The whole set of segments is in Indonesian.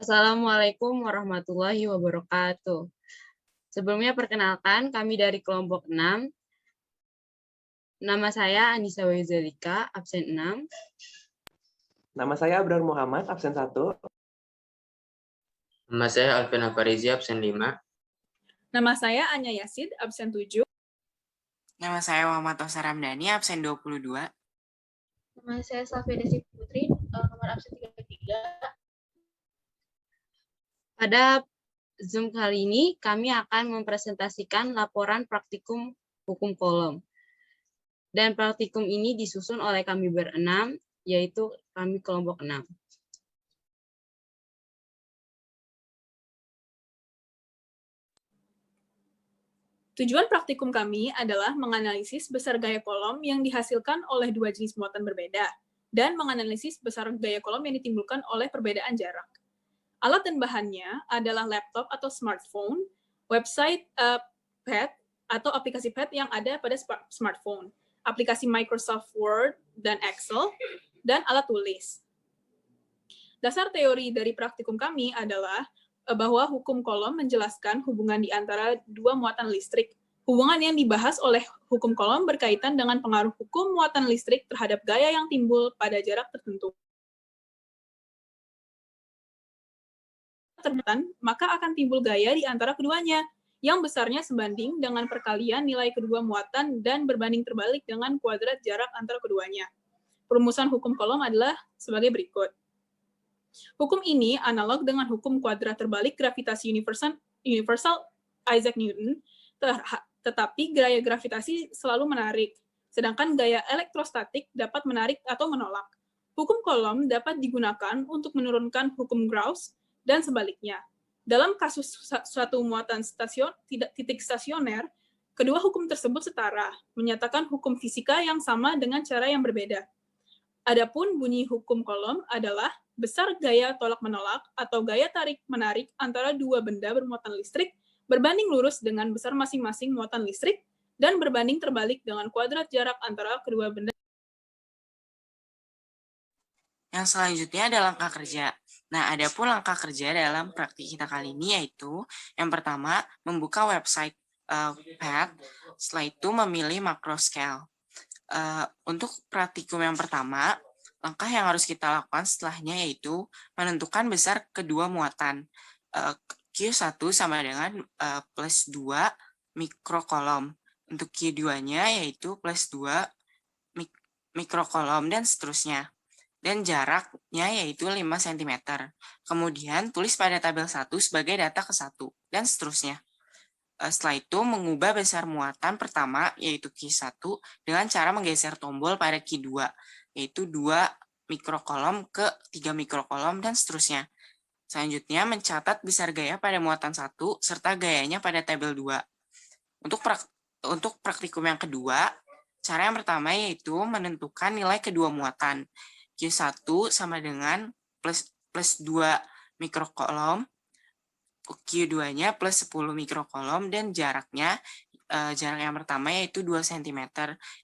Assalamualaikum warahmatullahi wabarakatuh. Sebelumnya perkenalkan, kami dari kelompok 6. Nama saya Anissa Wezalika, absen 6. Nama saya Abrar Muhammad, absen 1. Nama saya Alvin Afarizi, absen 5. Nama saya Anya Yasid, absen 7. Nama saya Muhammad Tosar Ramdhani, absen 22. Nama saya Safia Desi Putri, nomor absen 33. Pada Zoom kali ini, kami akan mempresentasikan laporan praktikum hukum kolom. Dan praktikum ini disusun oleh kami berenam, yaitu kami kelompok 6. Tujuan praktikum kami adalah menganalisis besar gaya kolom yang dihasilkan oleh dua jenis muatan berbeda, dan menganalisis besar gaya kolom yang ditimbulkan oleh perbedaan jarak. Alat dan bahannya adalah laptop atau smartphone, website pad atau aplikasi pad yang ada pada smartphone, aplikasi Microsoft Word dan Excel, dan alat tulis. Dasar teori dari praktikum kami adalah bahwa hukum kolom menjelaskan hubungan di antara dua muatan listrik. Hubungan yang dibahas oleh hukum kolom berkaitan dengan pengaruh hukum muatan listrik terhadap gaya yang timbul pada jarak tertentu. Maka akan timbul gaya di antara keduanya, yang besarnya sebanding dengan perkalian nilai kedua muatan dan berbanding terbalik dengan kuadrat jarak antara keduanya. Perumusan hukum kolom adalah sebagai berikut. Hukum ini analog dengan hukum kuadrat terbalik gravitasi universal Isaac Newton, tetapi gaya gravitasi selalu menarik, sedangkan gaya elektrostatik dapat menarik atau menolak. Hukum kolom dapat digunakan untuk menurunkan hukum Gauss dan sebaliknya. Dalam kasus suatu muatan titik stasioner, kedua hukum tersebut setara, menyatakan hukum fisika yang sama dengan cara yang berbeda. Adapun bunyi hukum kolom adalah besar gaya tolak-menolak atau gaya tarik-menarik antara dua benda bermuatan listrik berbanding lurus dengan besar masing-masing muatan listrik dan berbanding terbalik dengan kuadrat jarak antara kedua benda. Yang selanjutnya adalah langkah kerja. Nah, ada pun langkah kerja dalam praktik kita kali ini yaitu yang pertama, membuka website pad, setelah itu memilih macro scale. Untuk praktikum yang pertama, langkah yang harus kita lakukan setelahnya yaitu menentukan besar kedua muatan. Q1 sama dengan plus 2 mikrokolom. Untuk Q2-nya yaitu plus 2 mikrokolom dan seterusnya. Dan jaraknya yaitu 5 cm. Kemudian tulis pada tabel 1 sebagai data ke-1 dan seterusnya. Setelah itu mengubah besar muatan pertama yaitu Q1 dengan cara menggeser tombol pada Q2 yaitu 2 mikrokolom ke 3 mikrokolom dan seterusnya. Selanjutnya mencatat besar gaya pada muatan 1 serta gayanya pada tabel 2. Untuk praktikum yang kedua, cara yang pertama yaitu menentukan nilai kedua muatan. Q1 sama dengan plus 2 mikrokolom, Q2-nya plus 10 mikrokolom, dan jarak yang pertama yaitu 2 cm,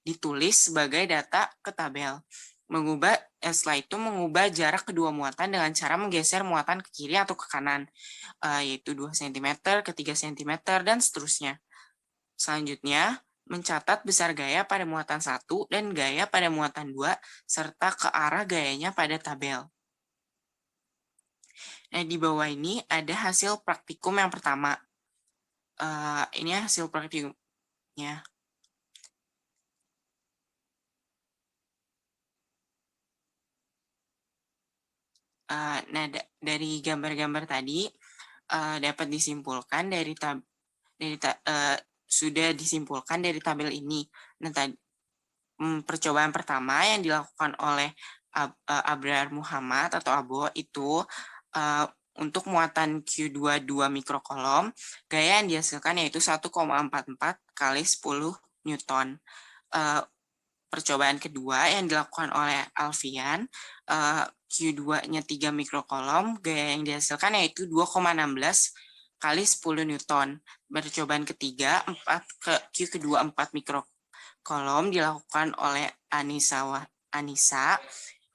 ditulis sebagai data ke tabel. Setelah itu mengubah jarak kedua muatan dengan cara menggeser muatan ke kiri atau ke kanan, yaitu 2 cm ke 3 cm, dan seterusnya. Selanjutnya, mencatat besar gaya pada muatan 1 dan gaya pada muatan 2, serta ke arah gayanya pada tabel. Nah, di bawah ini ada hasil praktikum yang pertama. Ini hasil praktikumnya. Nah, dari gambar-gambar tadi dapat disimpulkan sudah disimpulkan dari tabel ini. Nah, percobaan pertama yang dilakukan oleh Abrar Muhammad atau Abo itu untuk muatan Q2 2 mikrokolom, gaya yang dihasilkan yaitu 1,44 kali 10 Newton. Percobaan kedua yang dilakukan oleh Alfian, Q2-nya 3 mikrokolom, gaya yang dihasilkan yaitu 2,16 kali 10 Newton. Percobaan ketiga, Q kedua 4 mikrokolom dilakukan oleh Anissa,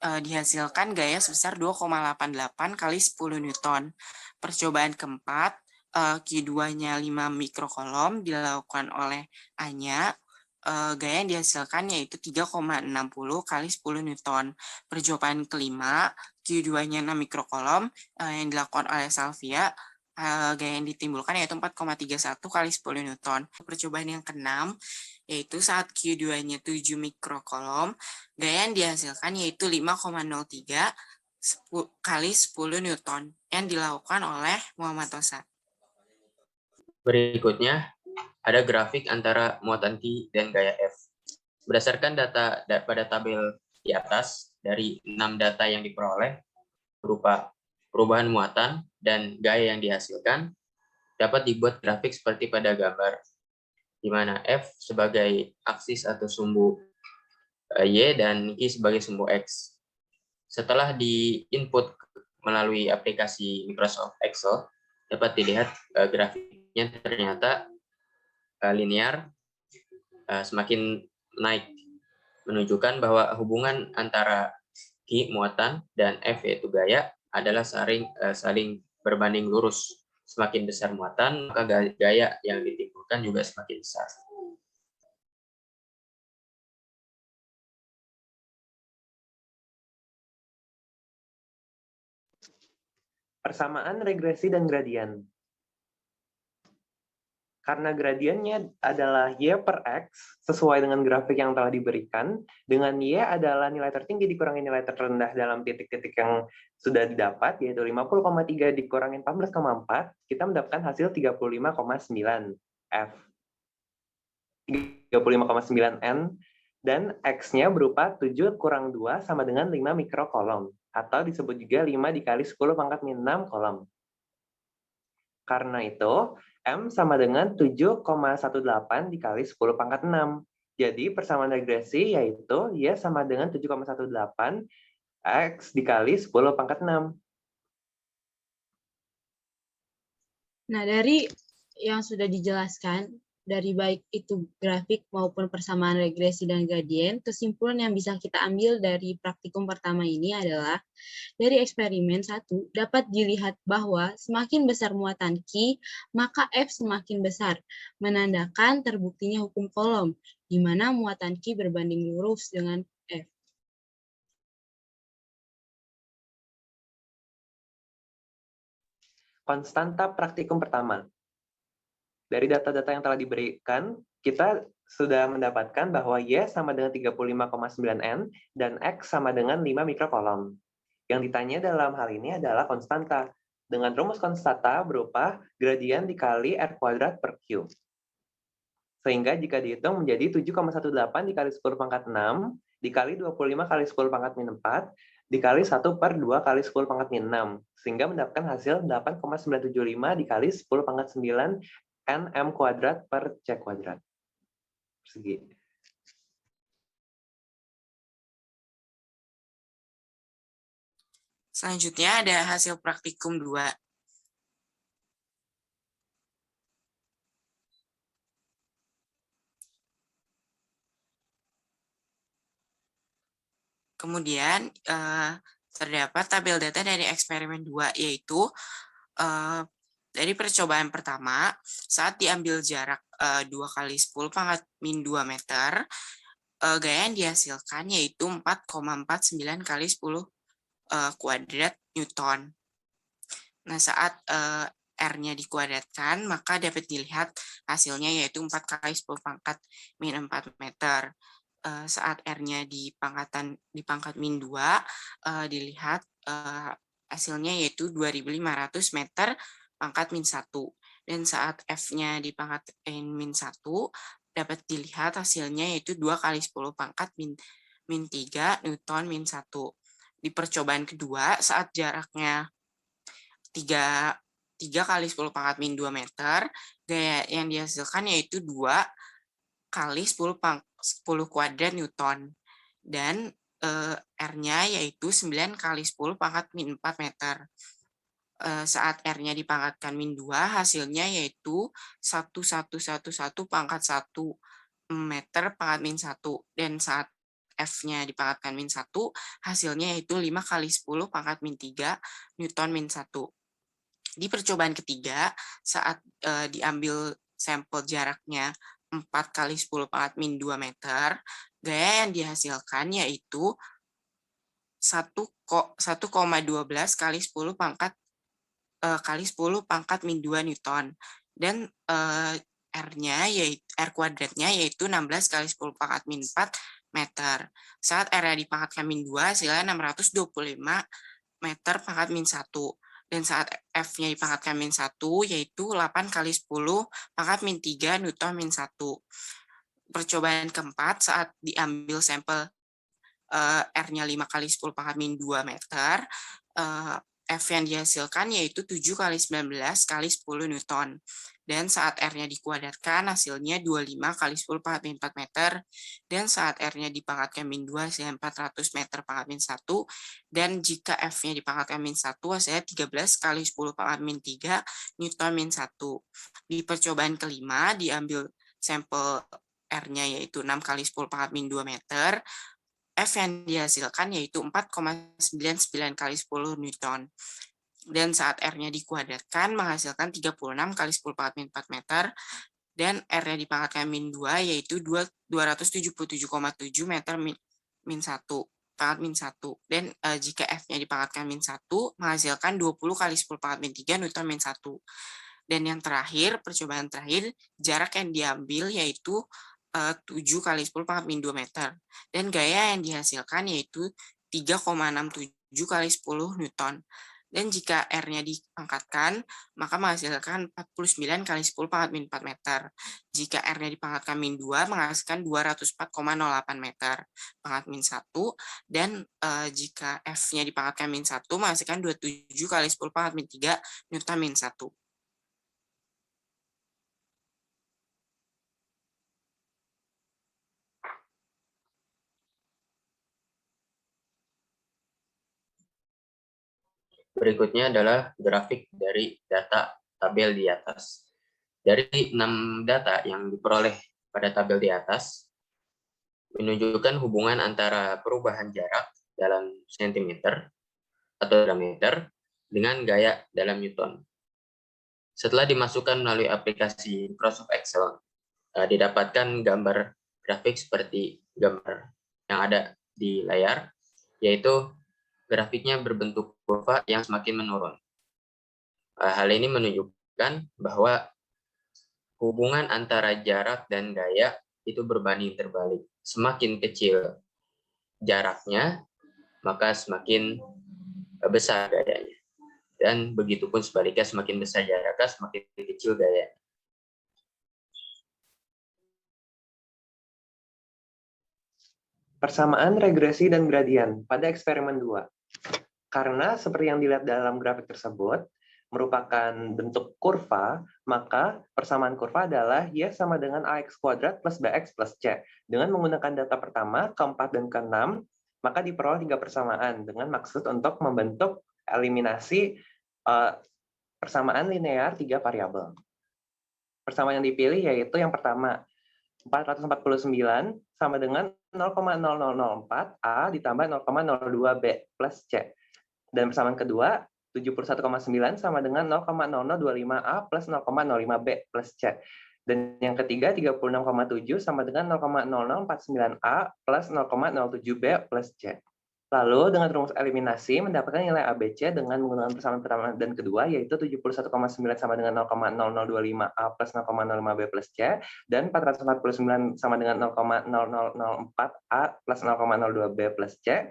dihasilkan gaya sebesar 2,88 kali 10 Newton. Percobaan keempat, Q2-nya 5 mikrokolom dilakukan oleh A-nya, gaya yang dihasilkan yaitu 3,60 kali 10 Newton. Percobaan kelima, Q2-nya 6 mikrokolom yang dilakukan oleh Salvia, gaya yang ditimbulkan yaitu 4,31 kali 10 Newton. Percobaan yang keenam, yaitu saat Q2-nya 7 mikrokolom, gaya yang dihasilkan yaitu 5,03 kali 10 Newton yang dilakukan oleh Muhammad Tosa. Berikutnya, ada grafik antara muatan Q dan gaya F. Berdasarkan data pada tabel di atas, dari 6 data yang diperoleh berupa perubahan muatan dan gaya yang dihasilkan, dapat dibuat grafik seperti pada gambar, di mana F sebagai aksis atau sumbu Y dan Q sebagai sumbu X. Setelah di-input melalui aplikasi Microsoft Excel, dapat dilihat grafiknya ternyata linear, semakin naik, menunjukkan bahwa hubungan antara Q muatan dan F yaitu gaya adalah saling berbanding lurus. Semakin besar muatan, maka gaya yang ditimbulkan juga semakin besar. Persamaan regresi dan gradien. Karena gradiennya adalah Y per X, sesuai dengan grafik yang telah diberikan, dengan Y adalah nilai tertinggi dikurangi nilai terendah dalam titik-titik yang sudah didapat, yaitu 50,3 dikurangi 14,4, kita mendapatkan hasil 35,9 F. 35,9 N, dan X-nya berupa 7 kurang 2 sama dengan 5 mikrokolom, atau disebut juga 5 dikali 10 pangkat min 6 kolom. Karena itu, M sama dengan 7,18 dikali 10 pangkat 6. Jadi, persamaan regresi yaitu Y sama dengan 7,18 X dikali 10 pangkat 6. Nah, dari yang sudah dijelaskan, dari baik itu grafik maupun persamaan regresi dan gradien, kesimpulan yang bisa kita ambil dari praktikum pertama ini adalah, dari eksperimen 1 dapat dilihat bahwa semakin besar muatan Q, maka F semakin besar, menandakan terbuktinya hukum kolom, di mana muatan Q berbanding lurus dengan F. Konstanta praktikum pertama. Dari data-data yang telah diberikan, kita sudah mendapatkan bahwa Y sama dengan 35,9 N dan X sama dengan 5 mikrokolom. Yang ditanya dalam hal ini adalah konstanta, dengan rumus konstanta berupa gradien dikali R kuadrat per Q. Sehingga jika dihitung menjadi 7,18 dikali 10 pangkat 6, dikali 25 kali 10 pangkat min 4, dikali 1 per 2 kali 10 pangkat min 6. Sehingga mendapatkan hasil 8,975 dikali 10 pangkat 9 NM kuadrat per C kuadrat. Persegi. Selanjutnya ada hasil praktikum 2. Kemudian terdapat tabel data dari eksperimen 2, yaitu dari percobaan pertama, saat diambil jarak 2 kali 10 pangkat min 2 meter, gaya yang dihasilkan yaitu 4,49 kali 10 kuadrat Newton. Nah, saat R-nya dikuadratkan, maka dapat dilihat hasilnya yaitu 4 kali 10 pangkat min 4 meter. Saat R-nya di pangkat min 2, dilihat hasilnya yaitu 2.500 meter pangkat min 1. Dan saat F-nya di pangkat min 1, dapat dilihat hasilnya yaitu 2 kali 10 pangkat min 3 Newton min 1. Di percobaan kedua, saat jaraknya 3 kali 10 pangkat min 2 meter, gaya yang dihasilkan yaitu 2 kali 10 kuadrat Newton. Dan R-nya yaitu 9 kali 10 pangkat min 4 meter. Saat R-nya dipangkatkan min 2, hasilnya yaitu 1,111 pangkat 1 meter pangkat min 1. Dan saat F-nya dipangkatkan min 1, hasilnya yaitu 5 kali 10 pangkat min 3 Newton min 1. Di percobaan ketiga, saat diambil sampel jaraknya 4 kali 10 pangkat min 2 meter, gaya yang dihasilkan yaitu 1,12 kali 10 pangkat min 2 Newton. Dan R-nya yaitu R kuadratnya yaitu 16 kali 10 pangkat min 4 meter. Saat R-nya dipangkatkan min 2, hasilnya 625 meter pangkat min 1. Dan saat F-nya dipangkatkan min 1, yaitu 8 kali 10 pangkat min 3 Newton min 1. Percobaan keempat, saat diambil sampel R-nya 5 kali 10 pangkat min 2 meter, F yang dihasilkan yaitu 7 kali 19 kali 10 Newton. Dan saat R-nya dikuadratkan, hasilnya 25 kali 10 pangkat min 4 meter. Dan saat R-nya dipangkatkan min 2, hasilnya 400 meter pangkat min 1. Dan jika F-nya dipangkatkan min 1, hasilnya 13 kali 10 pangkat min 3 Newton min 1. Di percobaan kelima, diambil sampel R-nya yaitu 6 kali 10 pangkat min 2 meter. F yang dihasilkan yaitu 4,99 kali 10 Newton. Dan saat R-nya dikuadratkan menghasilkan 36 kali 10 pangkat min 4 meter, dan R-nya dipangkatkan min 2 yaitu 277,7 meter min 1, pangkat min 1. Dan jika F-nya dipangkatkan min 1 menghasilkan 20 kali 10 pangkat min 3 Newton min 1. Dan yang terakhir, percobaan terakhir, jarak yang diambil yaitu 7 kali 10 pangkat min 2 meter. Dan gaya yang dihasilkan yaitu 3,67 kali 10 Newton. Dan jika R-nya dipangkatkan, maka menghasilkan 49 kali 10 pangkat min 4 meter. Jika R-nya dipangkatkan min 2, menghasilkan 204,08 meter pangkat min 1. Dan jika F-nya dipangkatkan min 1, menghasilkan 27 kali 10 pangkat min 3 Newton min 1. Berikutnya adalah grafik dari data tabel di atas. Dari 6 data yang diperoleh pada tabel di atas, menunjukkan hubungan antara perubahan jarak dalam sentimeter atau diameter dengan gaya dalam Newton. Setelah dimasukkan melalui aplikasi Microsoft Excel, didapatkan gambar grafik seperti gambar yang ada di layar, yaitu grafiknya berbentuk kurva yang semakin menurun. Hal ini menunjukkan bahwa hubungan antara jarak dan gaya itu berbanding terbalik. Semakin kecil jaraknya, maka semakin besar gayanya. Dan begitu pun sebaliknya, semakin besar jaraknya, semakin kecil gayanya. Persamaan regresi dan gradian pada eksperimen 2. Karena seperti yang dilihat dalam grafik tersebut, merupakan bentuk kurva, maka persamaan kurva adalah Y sama dengan AX kuadrat plus BX plus C. Dengan menggunakan data pertama, keempat, dan keenam, maka diperoleh 3 persamaan dengan maksud untuk membentuk eliminasi persamaan linear 3 variabel. Persamaan yang dipilih yaitu yang pertama, 449 sama dengan 0,0004 A ditambah 0,02 B plus C. Dan persamaan kedua, 71,9 sama dengan 0,0025 A plus 0,05 B plus C. Dan yang ketiga, 36,7 sama dengan 0,0049 A plus 0,07 B plus C. Lalu dengan rumus eliminasi mendapatkan nilai ABC dengan menggunakan persamaan pertama dan kedua, yaitu 71,9 sama dengan 0,0025 A plus 0,05 B plus C, dan 449 sama dengan 0,0004 A plus 0,02 B plus C.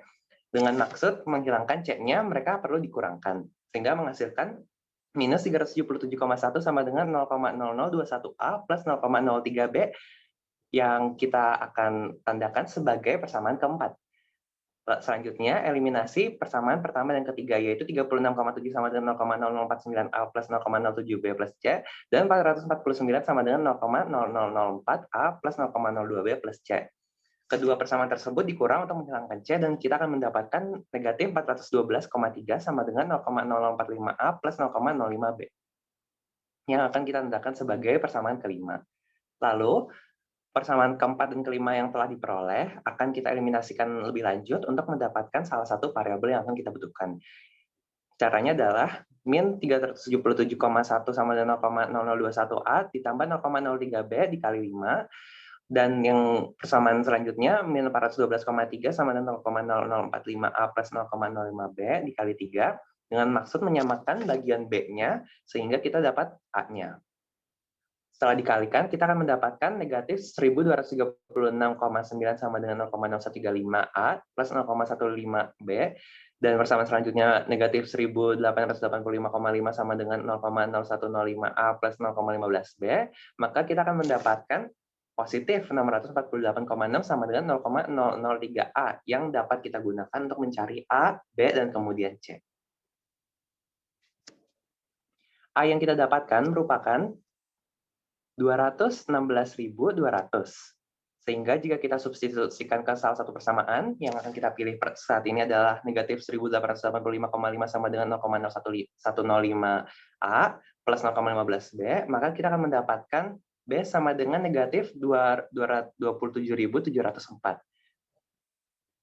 Dengan maksud menghilangkan C-nya, mereka perlu dikurangkan. Sehingga menghasilkan minus 377,1 sama dengan 0,0021 A plus 0,03 B yang kita akan tandakan sebagai persamaan keempat. Selanjutnya, eliminasi persamaan pertama dan ketiga, yaitu 36,7 sama dengan 0,0049 A plus 0,07 B plus C, dan 449 sama dengan 0,0004 A plus 0,02 B plus C. Kedua persamaan tersebut dikurang untuk menghilangkan C, dan kita akan mendapatkan negatif 412,3 sama dengan 0,045 A plus 0,05 B. Yang akan kita tandakan sebagai persamaan kelima. Lalu, persamaan keempat dan kelima yang telah diperoleh akan kita eliminasikan lebih lanjut untuk mendapatkan salah satu variabel yang akan kita butuhkan. Caranya adalah min 377,1 sama dengan 0,0021A ditambah 0,03B dikali 5, dan yang persamaan selanjutnya min 412,3 sama dengan 0,0045A plus 0,05B dikali 3, dengan maksud menyamakan bagian B-nya sehingga kita dapat A-nya. Setelah dikalikan, kita akan mendapatkan negatif 1236,9 sama dengan 0,0135A plus 0,15B, dan persamaan selanjutnya negatif 1885,5 sama dengan 0,0105A plus 0,15B, maka kita akan mendapatkan positif 648,6 sama dengan 0,003A yang dapat kita gunakan untuk mencari A, B, dan kemudian C. A yang kita dapatkan merupakan 216.200. Sehingga jika kita substitusikan ke salah satu persamaan, yang akan kita pilih saat ini adalah negatif 1885,5 sama dengan 0,105A plus 0,15B, maka kita akan mendapatkan B sama dengan negatif 227.704.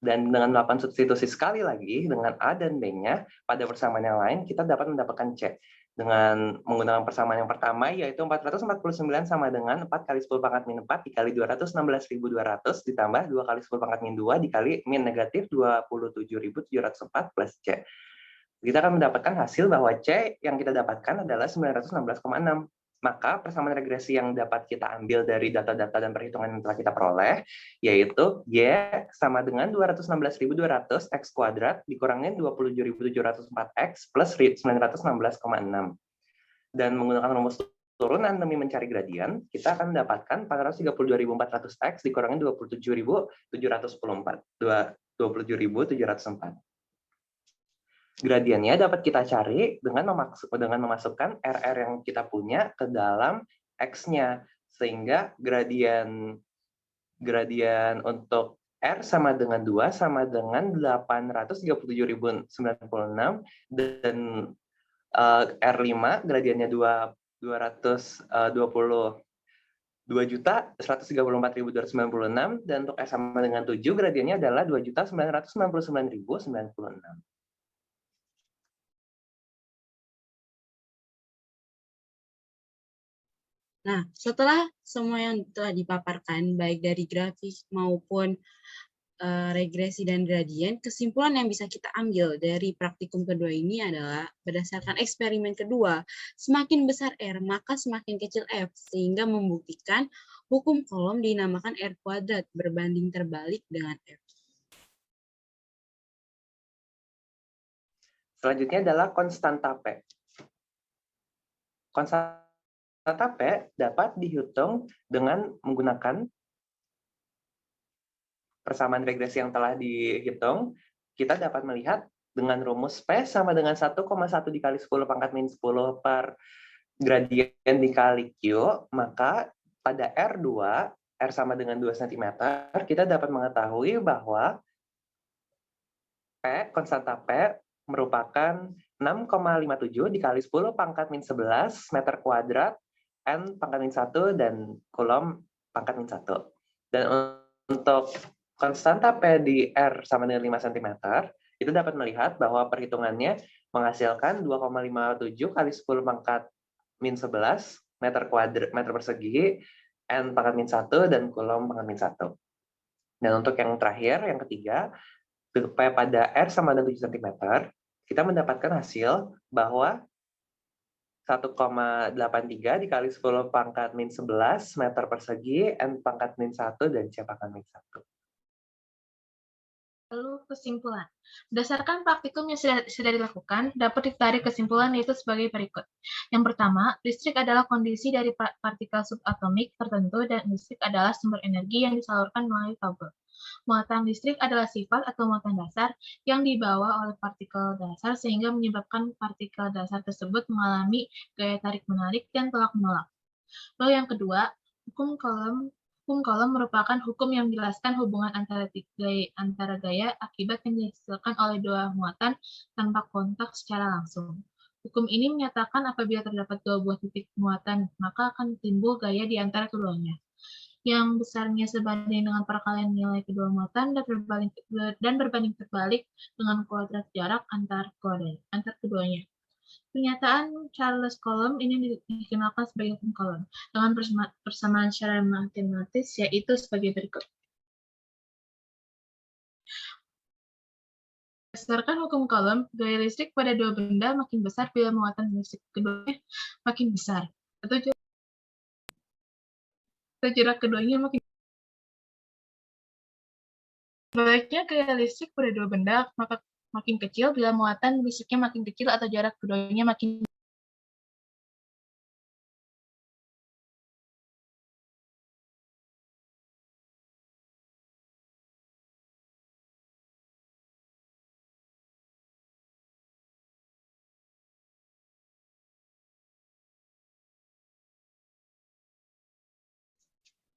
Dan dengan melakukan substitusi sekali lagi dengan A dan B-nya pada persamaan yang lain, kita dapat mendapatkan C. Dengan menggunakan persamaan yang pertama, yaitu 449 sama dengan 4 kali 10 pangkat min 4 dikali 216.200 ditambah 2 kali 10 pangkat min 2 dikali min negatif 27.704 plus C. Kita akan mendapatkan hasil bahwa C yang kita dapatkan adalah 916,6. Maka persamaan regresi yang dapat kita ambil dari data-data dan perhitungan yang telah kita peroleh, yaitu Y sama dengan 216.200 X kuadrat dikurangin 27.704X plus 916,6. Dan menggunakan rumus turunan demi mencari gradian, kita akan mendapatkan 432.400X dikurangin 27.704. Gradiennya dapat kita cari dengan memasukkan RR yang kita punya ke dalam X-nya. Sehingga gradien untuk R sama dengan 2 sama dengan 837.096, dan R5 gradiennya 222.134.296, dan untuk S sama dengan 7 gradiennya adalah 2.999.096. Nah, setelah semua yang telah dipaparkan, baik dari grafik maupun regresi dan gradien, kesimpulan yang bisa kita ambil dari praktikum kedua ini adalah berdasarkan eksperimen kedua, semakin besar R, maka semakin kecil F, sehingga membuktikan hukum kolom dinamakan R kuadrat berbanding terbalik dengan F. Selanjutnya adalah konstanta P. Konstanta P dapat dihitung dengan menggunakan persamaan regresi yang telah dihitung. Kita dapat melihat dengan rumus P sama dengan 1,1 dikali 10 pangkat min 10 per gradien dikali Q, maka pada R2, R sama dengan 2 cm, kita dapat mengetahui bahwa P, konstanta P, merupakan 6,57 dikali 10 pangkat min 11 meter kuadrat N pangkat min 1 dan Coulomb pangkat min 1. Dan untuk konstanta P di R sama dengan 5 cm, itu dapat melihat bahwa perhitungannya menghasilkan 2,57 kali 10 pangkat min 11 meter persegi N pangkat min 1 dan Coulomb pangkat min 1. Dan untuk yang terakhir, yang ketiga, P pada R sama dengan 7 cm, kita mendapatkan hasil bahwa 1,83 dikali 10 pangkat min 11 meter persegi, N pangkat min 1, dan C pangkat min 1. Lalu kesimpulan. Berdasarkan praktikum yang sudah dilakukan, dapat ditarik kesimpulan yaitu sebagai berikut. Yang pertama, listrik adalah kondisi dari partikel subatomik tertentu dan listrik adalah sumber energi yang disalurkan melalui kabel. Muatan listrik adalah sifat atau muatan dasar yang dibawa oleh partikel dasar sehingga menyebabkan partikel dasar tersebut mengalami gaya tarik-menarik dan tolak-menolak. Lalu yang kedua, hukum kolom merupakan hukum yang menjelaskan hubungan antara gaya akibat yang dihasilkan oleh dua muatan tanpa kontak secara langsung. Hukum ini menyatakan apabila terdapat dua buah titik muatan, maka akan timbul gaya di antara keduanya. yang besarnya sebanding dengan perkalian nilai kedua muatan dan berbanding terbalik dengan kuadrat jarak antar keduanya. Pernyataan Charles Coulomb ini dikenalkan sebagai hukum Coulomb dengan persamaan secara matematis, yaitu sebagai berikut. Berdasarkan hukum Coulomb, gaya listrik pada dua benda makin besar bila muatan listrik keduanya makin besar, atau jarak keduanya makin Sebaliknya, gaya listrik pada dua benda makin kecil bila muatan listriknya makin kecil atau jarak keduanya makin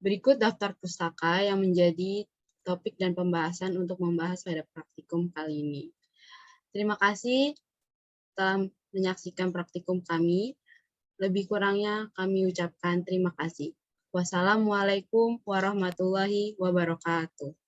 Berikut daftar pustaka yang menjadi topik dan pembahasan untuk membahas pada praktikum kali ini. Terima kasih telah menyaksikan praktikum kami. Lebih kurangnya kami ucapkan terima kasih. Wassalamualaikum warahmatullahi wabarakatuh.